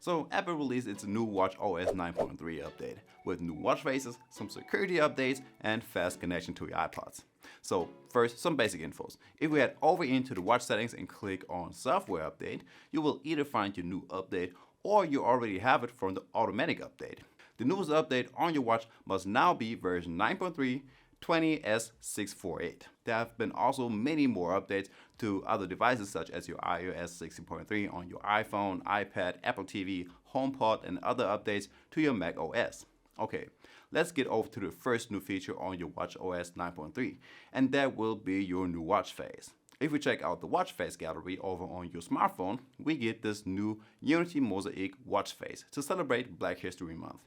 So Apple released its new WatchOS 9.3 update with new watch faces, some security updates, and fast connection to your iPods. So first, some basic infos. If we head over into the watch settings and click on software update, you will either find your new update or you already have it from the automatic update. The newest update on your watch must now be version 9.3 20S648. There have been also many more updates to other devices such as your iOS 16.3 on your iPhone, iPad, Apple TV, HomePod, and other updates to your Mac OS. Okay, let's get over to the first new feature on your WatchOS 9.3, and that will be your new watch face. If we check out the watch face gallery over on your smartphone, we get this new Unity Mosaic watch face to celebrate Black History Month.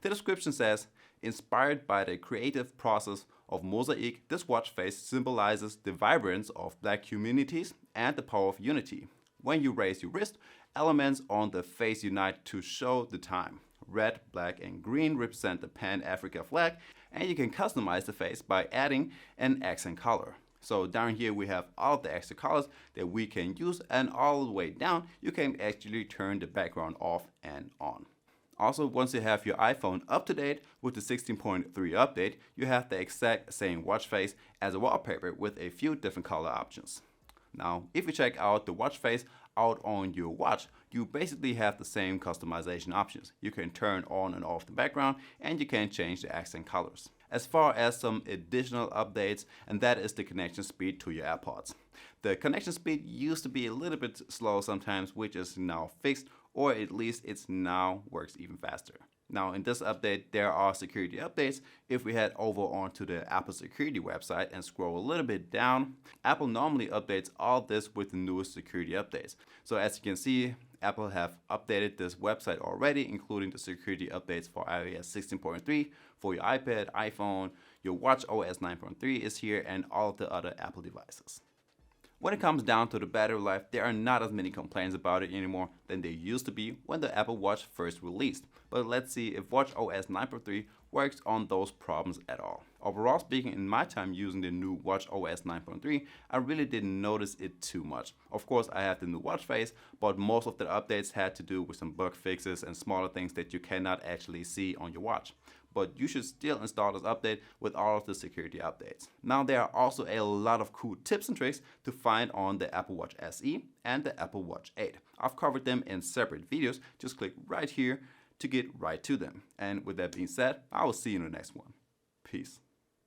The description says, inspired by the creative process of mosaic, this watch face symbolizes the vibrance of Black communities and the power of unity. When you raise your wrist, elements on the face unite to show the time. Red, black, and green represent the Pan-Africa flag, and you can customize the face by adding an accent color. So down here we have all the extra colors that we can use, and all the way down you can actually turn the background off and on. Also, once you have your iPhone up to date with the 16.3 update, you have the exact same watch face as a wallpaper with a few different color options. Now, if you check out the watch face out on your watch, you basically have the same customization options. You can turn on and off the background, and you can change the accent colors. As far as some additional updates, and that is the connection speed to your AirPods. The connection speed used to be a little bit slow sometimes, which is now fixed, or at least it's now works even faster. Now in this update, there are security updates. If we head over onto the Apple security website and scroll a little bit down, Apple normally updates all this with the newest security updates. So as you can see, Apple have updated this website already, including the security updates for iOS 16.3, for your iPad, iPhone, your WatchOS 9.3 is here, and all of the other Apple devices. When it comes down to the battery life, there are not as many complaints about it anymore than there used to be when the Apple Watch first released. But let's see if WatchOS 9.3 works on those problems at all. Overall speaking, in my time using the new WatchOS 9.3, I really didn't notice it too much. Of course, I have the new watch face, but most of the updates had to do with some bug fixes and smaller things that you cannot actually see on your watch. But you should still install this update with all of the security updates. Now there are also a lot of cool tips and tricks to find on the Apple Watch SE and the Apple Watch 8. I've covered them in separate videos. Just click right here to get right to them. And with that being said, I will see you in the next one. Peace.